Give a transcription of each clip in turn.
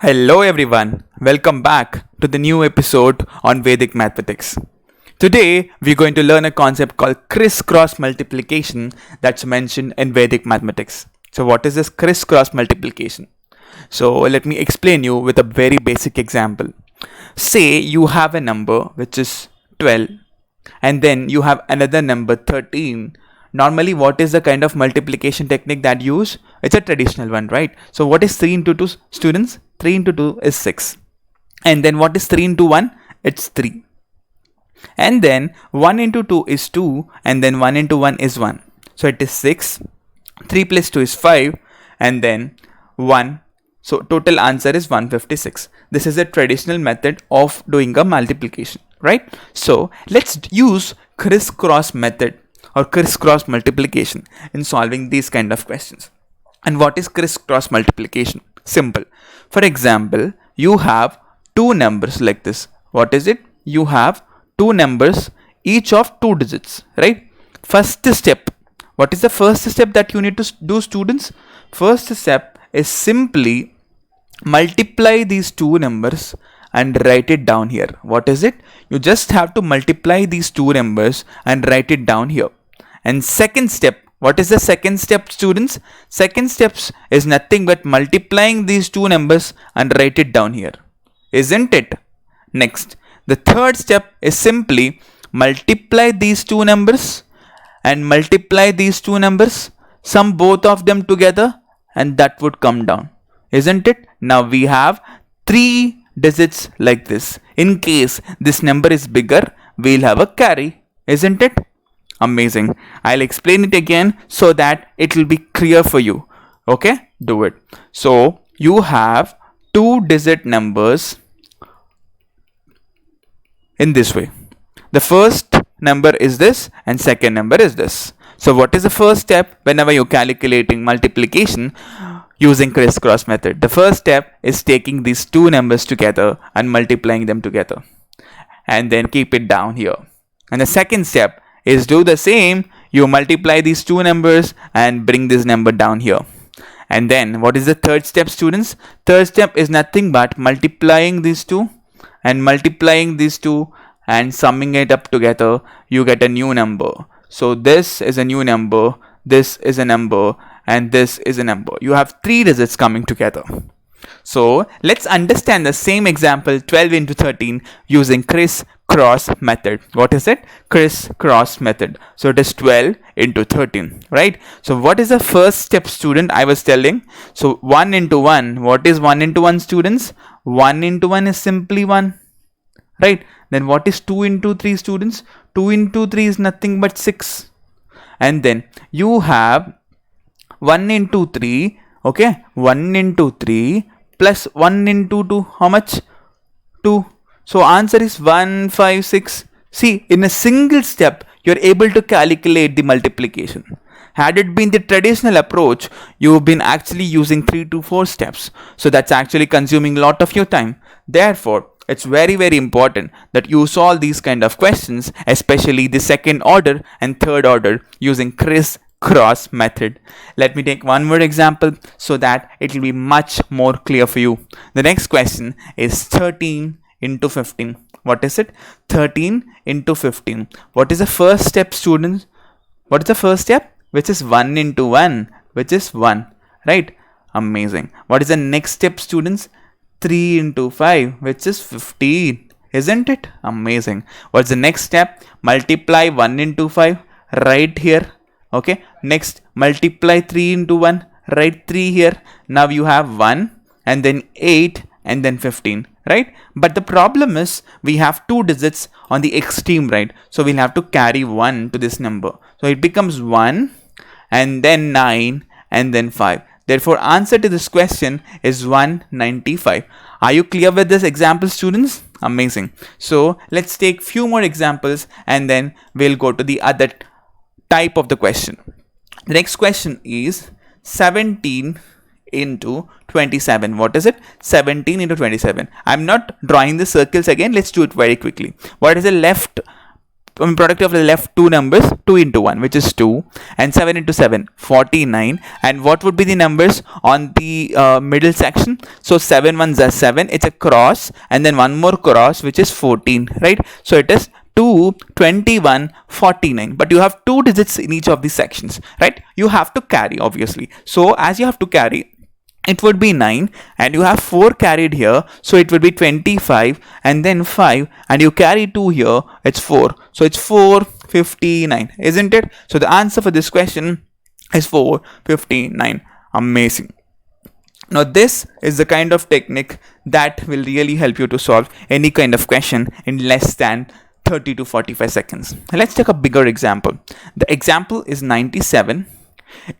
Hello everyone, welcome back to the new episode on Vedic mathematics. Today we're going to learn a concept called crisscross multiplication that's mentioned in Vedic mathematics. So what is this crisscross multiplication? So let me explain you with a very basic example. Say you have a number which is 12 and then you have another number 13. Normally what is the kind of multiplication technique that you use? It's a traditional one, right? So what is 3 into 2, students? 3 into 2 is 6. And then what is 3 into 1? It's 3. And then 1 into 2 is 2. And then 1 into 1 is 1. So it is 6. 3 plus 2 is 5. And then 1. So total answer is 156. This is a traditional method of doing a multiplication, right? So let's use crisscross method or crisscross multiplication in solving these kind of questions. And what is crisscross multiplication? Simple. For example, you have two numbers like this. What is it? You have two numbers, each of 2 digits, right? First step. What is the first step that you need to do, students? First step is simply multiply these two numbers and write it down here. What is it? You just have to multiply these two numbers and write it down here. And second step, what is the second step, students? Second steps is nothing but multiplying these two numbers and write it down here. Isn't it? Next, the third step is simply multiply these two numbers and multiply these two numbers, sum both of them together, and that would come down. Isn't it? Now we have 3 digits like this. In case this number is bigger, we'll have a carry. Isn't it? Amazing. I'll explain it again so that it will be clear for you. Okay, do it. So you have 2-digit numbers in this way. The first number is this and second number is this. So what is the first step whenever you're calculating multiplication using crisscross method? The first step is taking these two numbers together and multiplying them together, and then keep it down here. And the second step is do the same. You multiply these two numbers and bring this number down here. And then what is the third step, students? Third step is nothing but multiplying these two and multiplying these two and summing it up together. You get a new number. So this is a new number, this is a number, and this is a number. You have 3 digits coming together. So let's understand the same example 12 into 13 using crisscross method. What is it? Crisscross method. So it is 12 into 13, right? So what is the first step, student? I was telling. So 1 into 1. What is 1 into 1, students? 1 into 1 is simply 1, right? Then what is 2 into 3, students? 2 into 3 is nothing but 6. And then you have 1 into 3. Okay, 1 into 3 plus 1 into 2, how much? 2. So answer is 156. See, in a single step, you're able to calculate the multiplication. Had it been the traditional approach, you've been actually using 3 to 4 steps. So that's actually consuming a lot of your time. Therefore, it's very important that you solve these kind of questions, especially the second order and third order using crisscross method. Let me take one more example so that it will be much more clear for you. The next question is 13 into 15. What is it? 13 into 15. What is the first step, students? What is the first step? Which is 1 into 1, which is 1, right? Amazing. What is the next step, students? 3 into 5, which is 15. Isn't it? Amazing. What's the next step? Multiply 1 into 5 right here. Okay, next multiply 3 into 1, write 3 here. Now you have 1 and then 8 and then 15, right? But the problem is we have 2 digits on the extreme right, so we'll have to carry 1 to this number. So it becomes 1 and then 9 and then 5. Therefore answer to this question is 195. Are you clear with this example, students? Amazing. So let's take few more examples and then we'll go to the other type of the question. The next question is 17 into 27. What is it? 17 into 27. I'm not drawing the circles again. Let's do it very quickly. What is the left product of the left two numbers, 2 into 1, which is 2, and 7 into 7, 49. And what would be the numbers on the middle section? So 7 ones are 7, it's a cross, and then one more cross, which is 14, right? So it is 2, 21, 49. But you have two digits in each of these sections, right? You have to carry, obviously. So as you have to carry, it would be 9, and you have 4 carried here, so it would be 25, and then 5, and you carry 2 here, it's 4, so it's 459, isn't it? So the answer for this question is 459. Amazing. Now this is the kind of technique that will really help you to solve any kind of question in less than 30 to 45 seconds. Let's take a bigger example. The example is 97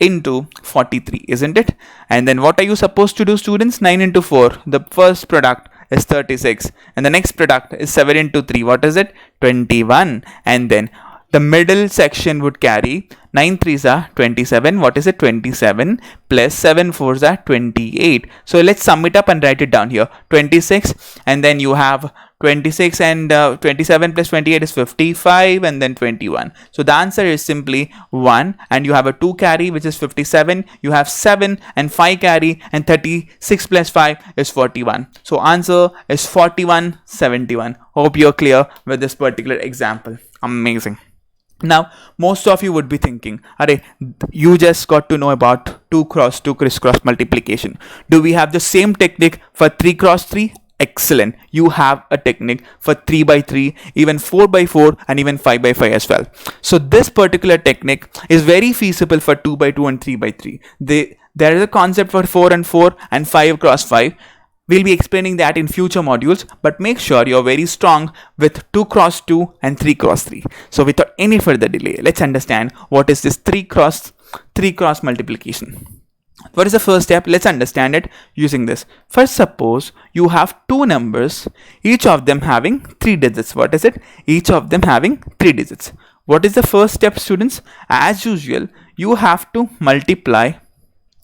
into 43, isn't it? And then what are you supposed to do, students? 9 into 4, the first product is 36, and the next product is 7 into 3, what is it? 21. And then the middle section would carry 9 3s are 27, what is it? 27 plus 7 4s are 28. So let's sum it up and write it down here. 26, and then you have 26 and 27 plus 28 is 55, and then 21. So the answer is simply 1, and you have a 2 carry, which is 57. You have 7 and 5 carry, and 36 plus 5 is 41. So answer is 4171. Hope you're clear with this particular example. Amazing. Now, most of you would be thinking, Arey, you just got to know about 2 cross 2 crisscross multiplication. Do we have the same technique for 3 cross 3? Excellent. You have a technique for 3 by 3, even 4 by 4, and even 5 by 5 as well. So this particular technique is very feasible for 2 by 2 and 3 by 3. There is a concept for 4 and 4 and 5 cross 5. We'll be explaining that in future modules, but make sure you're very strong with 2 cross 2 and 3 cross 3. So without any further delay, let's understand what is this 3 cross multiplication. What is the first step? Let's understand it using this. First, suppose you have two numbers, each of them having 3 digits. What is it? Each of them having 3 digits. What is the first step, students? As usual, you have to multiply.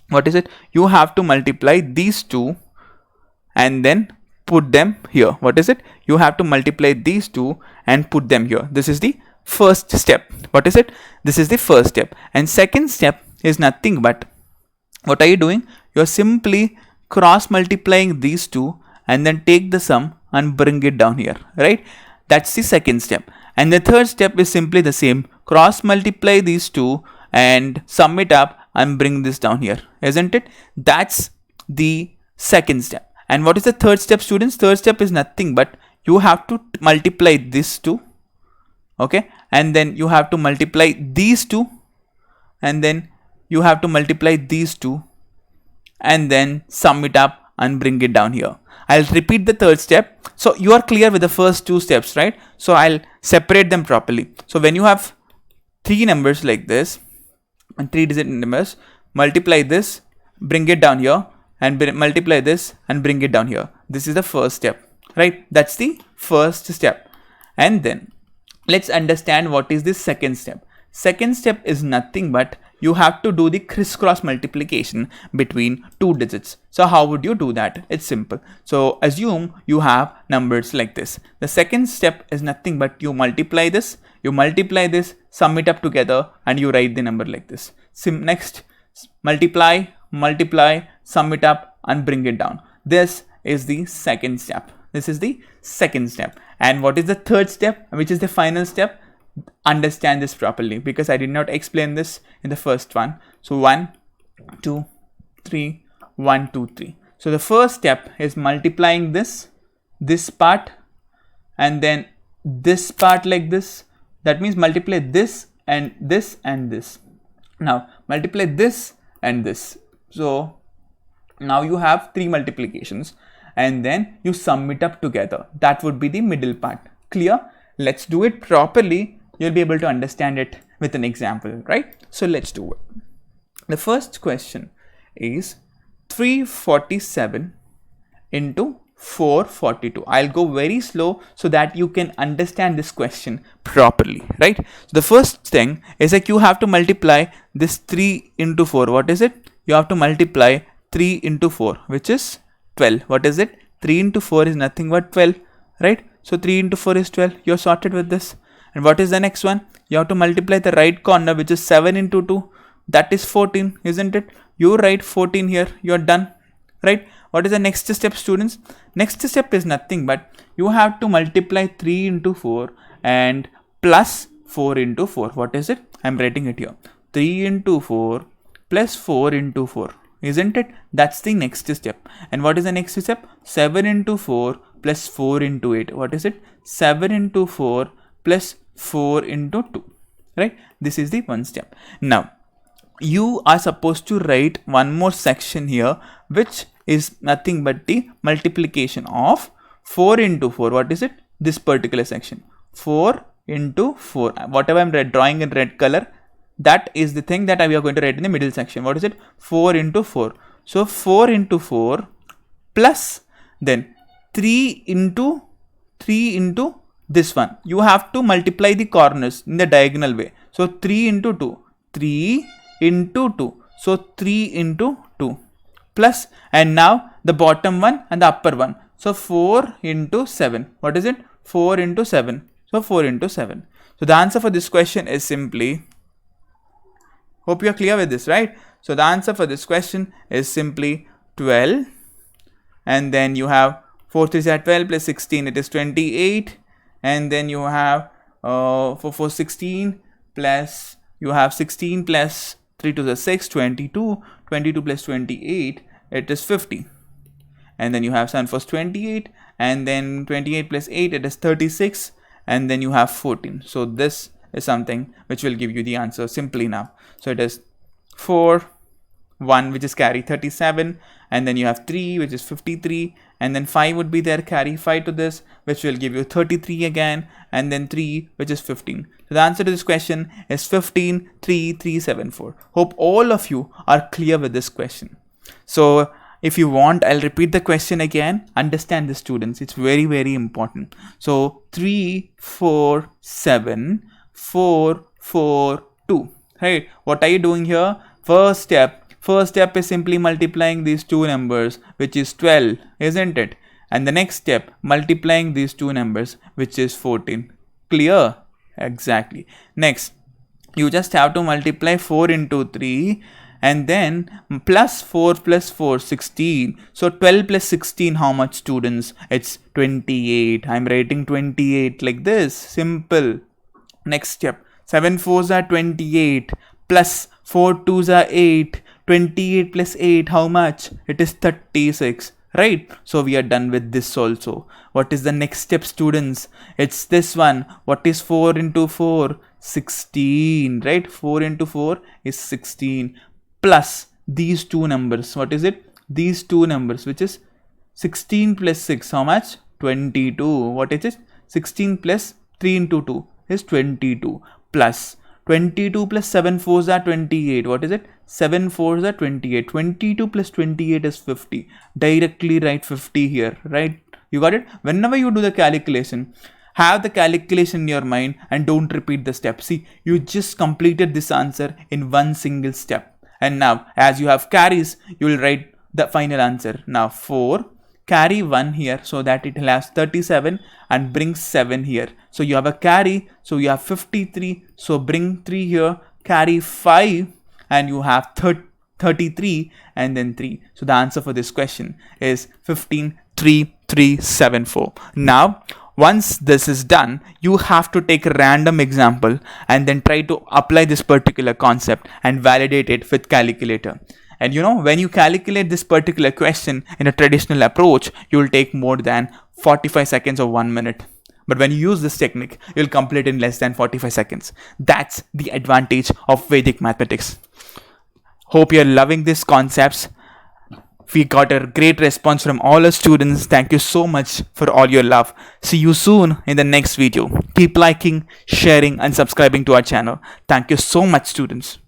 What is it? You have to multiply these two and then put them here. What is it? You have to multiply these two and put them here. This is the first step. What is it? This is the first step. And second step is nothing but, what are you doing? You're simply cross multiplying these two and then take the sum and bring it down here, right? That's the second step. And the third step is simply the same. Cross multiply these two and sum it up and bring this down here, isn't it? That's the second step. And what is the third step, students? Third step is nothing but you have to multiply this two, okay? And then you have to multiply these two, and then you have to multiply these two and then sum it up and bring it down here. I'll repeat the third step. So you are clear with the first two steps, right? So I'll separate them properly. So when you have 3 numbers like this and 3 digit numbers, multiply this, bring it down here, and multiply this and bring it down here. This is the first step, right? That's the first step. And then let's understand what is the second step. Second step is nothing but you have to do the crisscross multiplication between 2 digits. So how would you do that? It's simple. So assume you have numbers like this. The second step is nothing but you multiply this, sum it up together, and you write the number like this. Next, multiply, sum it up and bring it down. This is the second step. This is the second step. And what is the third step, which is the final step? Understand this properly because I did not explain this in the first one. So 1, 2, 3, 1, 2, 3. So the first step is multiplying this part, and then this part like this. That means multiply this and this and this. Now multiply this and this. So now you have 3 multiplications, and then you sum it up together. That would be the middle part. Clear? Let's do it properly. You'll be able to understand it with an example, right? So let's do it. The first question is 347 into 442. I'll go very slow so that you can understand this question properly, right? So the first thing is like you have to multiply this 3 into 4. What is it? You have to multiply 3 into 4, which is 12. What is it? 3 into 4 is nothing but 12, right? So 3 into 4 is 12. You're sorted with this. And what is the next one? You have to multiply the right corner, which is 7 into 2. That is 14, isn't it? You write 14 here. You're done, right? What is the next step, students? Next step is nothing but you have to multiply 3 into 4 and plus 4 into 4. What is it? I'm writing it here. 3 into 4 plus 4 into 4. Isn't it? That's the next step. And what is the next step? 7 into 4 plus 4 into 8. What is it? 7 into 4 plus 4 into 2. Right? This is the one step. Now, you are supposed to write one more section here, which is nothing but the multiplication of 4 into 4. What is it? This particular section. 4 into 4. Whatever I'm drawing in red color, that is the thing that we are going to write in the middle section. What is it? 4 into 4. So 4 into 4 plus then 3 into this one. You have to multiply the corners in the diagonal way. So 3 into 2. 3 into 2. So 3 into 2 plus, and now the bottom one and the upper one. So 4 into 7. What is it? 4 into 7. So 4 into 7. So the answer for this question is simply, hope you are clear with this, right? So the answer for this question is simply 12. And then you have 4 3 are 12 plus 16, it is 28. And then you have 4 16 plus, you have 16 plus 3 to the 6, 22. 22 plus 28, it is 50. And then you have 7 4 28. And then 28 plus 8, it is 36. And then you have 14. So this is something which will give you the answer simply now. So it is 4, 1, which is carry 37, and then you have 3, which is 53, and then 5 would be there, carry 5 to this, which will give you 33 again, and then 3, which is 15. So the answer to this question is 15, 3, 3, 7, 4. Hope all of you are clear with this question. So if you want, I'll repeat the question again. Understand this, students. It's very, very important. So 3, 4, 7, 4, 4, 2. Right? What are you doing here? First step is simply multiplying these two numbers, which is 12, isn't it? And the next step, multiplying these two numbers, which is 14. Clear? Exactly. Next, you just have to multiply 4 into 3 and then plus 4 plus 4, 16. So 12 plus 16, how much, students? It's 28. I'm writing 28 like this. Simple. Next step, 7 4s are 28 plus 4 2s are 8. 28 plus 8, how much? It is 36, right? So we are done with this also. What is the next step, students? It's this one. What is 4 into 4? 16, right? 4 into 4 is 16 plus these two numbers. What is it? These two numbers, which is 16 plus 6, how much? 22. What is it? 16 plus 3 into 2 is 22 plus 22 plus 7 4s are 28. What is it? 7 4s are 28. 22 plus 28 is 50. Directly write 50 here, right? You got it? Whenever you do the calculation, have the calculation in your mind and don't repeat the step. See, you just completed this answer in one single step. And now, as you have carries, you will write the final answer. Now, 4. Carry 1 here so that it will have 37 and bring 7 here. So you have a carry, so you have 53. So bring 3 here, carry 5 and you have 33 and then 3. So the answer for this question is 15, 3, 3, 7, 4. Now, once this is done, you have to take a random example and then try to apply this particular concept and validate it with calculator. And you know, when you calculate this particular question in a traditional approach, you will take more than 45 seconds or 1 minute. But when you use this technique, you'll complete in less than 45 seconds. That's the advantage of Vedic mathematics. Hope you're loving these concepts. We got a great response from all our students. Thank you so much for all your love. See you soon in the next video. Keep liking, sharing, and subscribing to our channel. Thank you so much, students.